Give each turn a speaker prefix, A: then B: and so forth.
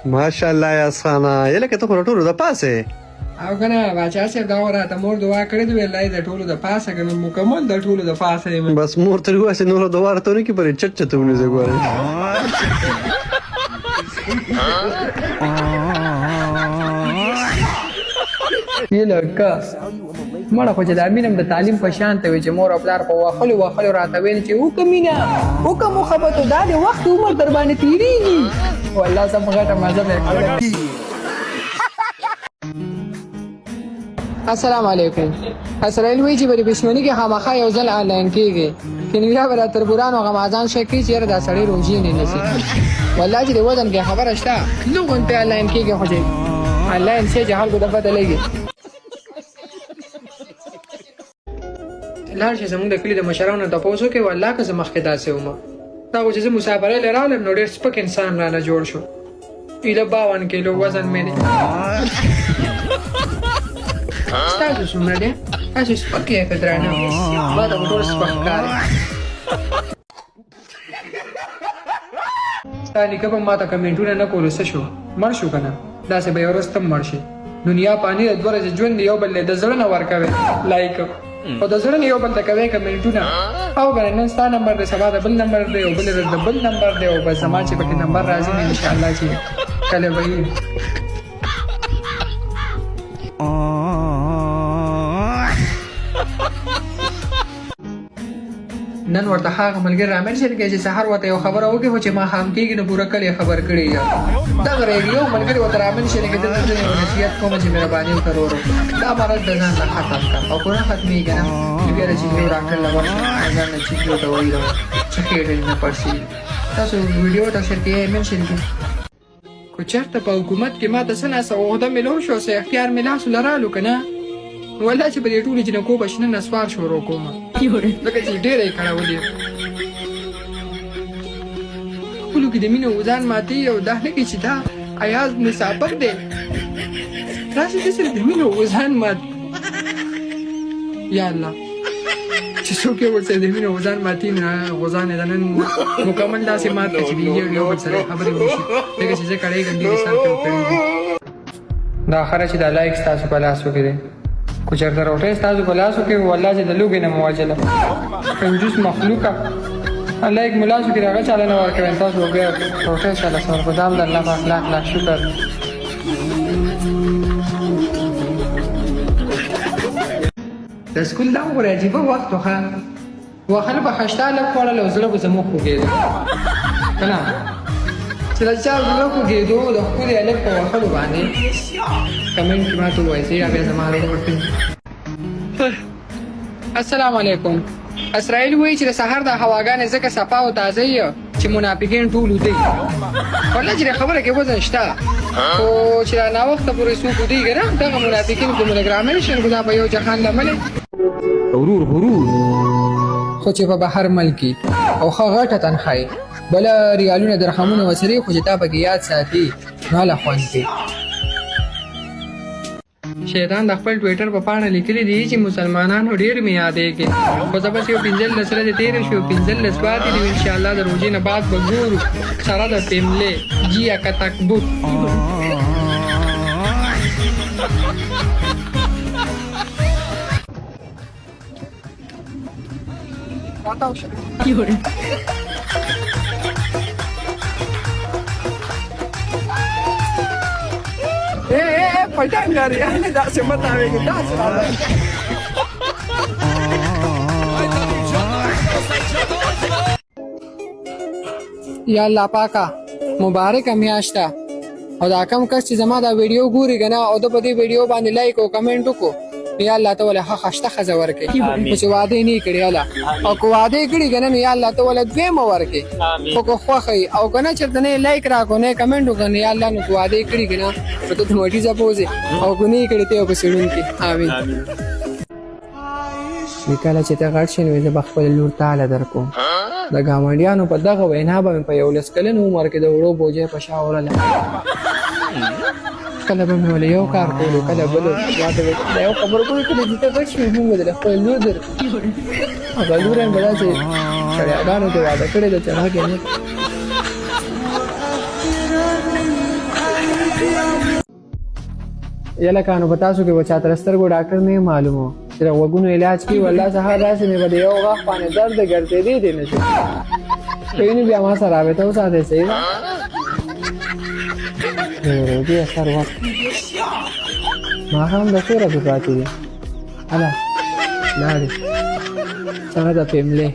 A: ماشاءالله یاس خانه یلکه ته خو ټولو د پاسه
B: او کنه باچا صاحب دا راته مور دعا کړې دی ویلای د ټولو د پاسه کنه مکمل د ټولو د پاسه یم
A: بس مور تر واسه نور دواره ته نه کی پرې چټ چټ ونه زګوره
B: یلکه مړه خو چې د امینم د تعلیم په شان ته وي چې مور او پلار په واخلو راته ویل چې وکمینا وکمو خبرته دا د وخت عمر در باندې تیریږي والله سم غټه مزه مې کړې السلام علیکم اسرائیل وی چې بری بسمنی کې خامخا یو ځل آنلاین کېږي کینیا بل تر ګوران او غمازان شکی چې دا سړی روزي نه نسی والله چې د وزن کې خبره شته نو غونته آنلاین کېږي خو دې آنلاین څه جهال کو دفعه لګي لار چې زموږ د کلی د مشرانو د پوسو کې والله که زه مخکې داسې وم دا و چې زه مسافرۍ لرالم نو ډېر سپک انسان رانه جوړ شو ایله 52 کیلو وزن مې دی ستاسو څومره دی تاسو سپک یې که درانه ما ته خو ټول سپک ښکاري ستا نیکه به ما ته کمنټونه نه کولو څه شو مړ شو که نه داسې به یو ورځ ته مړ شي دنیا پانی د 2 ورځې ژوند یو بل د زړه نه ورکوي لایک او د زړه نه یو بل ته کوي کمنټونه او ګره نن ستا نمبر دی سبا د بل نمبر دی او بل د بل نمبر دی او بس زما چې پکې نمبر راځي نو انشاءالله چې کله به وي نن ورته هغه ملګری رامنشن کوي چې سحر ورته یو خبره وکړي خو چې ماښام کېږي نو پوره کلی خبر کړی یم دغه یو ملګري ورته رامنشن کوي دلته زه یو نصیحت کوم چې مهرباني وکړه ورو دا مرض د ځان نه ختم کړه او پوره ختمېږي نه بیا د چیګلو ډاکټر له ورشه ځان نه چیګلو دوايي له چې خېټې نه پړسي تاسو ویډیو ته شیر کې منشن کړئ کو چېرته په حکومت کې ما ته څه ناسه عهده میلو شو څه اختیار مې لاسو لرالو که نه والله چې په دې ټولو جنکو به شنه نسوار شروع کوم ځکه چې ډېره یې کړولې خپلو کې د مینې وزان ماتې او دا نه کوي چې دا ایاز مسافر دی راشي چې صرف د مینې وزان مات یا الله چې څوک یې ورسره د مینې وزان ماتې نه غوزان یې د نن مکمل داسې مات کړه چې یو بل سره خبرې وشي ځکه چې زه کړی ګنډې دې سر کې وکړې دي دا آخره چې دا لایک ستاسو په لاسو کې دی کو چېرته روټۍ ستاسو په لاسو کې والله چې د لوږې نه مو وژله کنجوس مخلوقه لایک مو لاسو کې د هغه چاله نه ورکوئ تاسو به بیا روټۍ چاله سور خو دا هم د الله په اخلاق لا شکر د سکول دا وګوره عجیبه وخت وښه وښه به خشته لږ خوړل او زړه به زموږ خوږېده که نه چې د چا زړه خوږېدو د ښکلي هلک په وښلو باندې کمنټ کې ما ته ووایئ چې بیا زما ورته السلام علیکم اسرائیل وایي چې د سهار د هواګانې ځکه صفا او تازه یي چې منافقین ټول ودی والله چې خبره کې وزن شته خو چې ناوخته پورې څوک ودیږي نه دغه منافقین په ملګرامل شنګو دا په یو جهان لملې
A: غرور
B: خو چې په بهر ملکی او ښه غټه تنخواهي بله ریالونه درهمونه وسرې خو چې تا پکې یاد ساتي نو هله خوند کوي شیطان د خپل ټویټر په پاڼه لیکلي دي چې مسلمانانو ډېر مې یادېږي خو زه بس یو 15 ورځې تېرې شو 15 پاتې دي انشاءالله د روژې نه بعد به ګورو سره د پیملې جیا کتکبوت پټنګ لري دا څه متاوي دا څه یا الله پاکا مبارک میاشته او دا کم کس چې زما دا ویډیو ګوري کنه او د په دې ویډیو باندې لایک او کمنټ وکړو یا الله تعالی ها خشته خزه ورکې چې وعده نه کړی الله او کو وعده کړی کنه یا الله تعالی دوی مو ورکې او کو خوخی او کنه چې نه لایک را کو نه کمنټ وکړي یا الله نو وعده کړی کنه ته ته موټی ځپوځي او کو نه کړی ته په سړون کې امين وکاله چې ته غړ شنو د بخپل لور تعالی درکو د ګاونډیانو په دغه وینا به په یو لسکلن عمر کې د وړو بوجه په شاوړل کله به مې ولې یو کار کولو کله بل واده دا یو خبر کوي کله چې ته غږ شې موږ د خپل لور در هغه لور هم بلا چې شریعتانو ته واده کړی د چا کې نه یله کانو په تاسو کې و چا تر سترګو ډاکټر نه معلومو چې د غوږونو علاج کوي والله سهار راشي مې به د یو غاښ باندې درد ګرځېدی دی نه شي کینې بیا ما سره رابطه وساتئ صحیح ده روزي اثر وخت ما هم د څه راځي پاتې دي الا لاړې څنګه د پیملې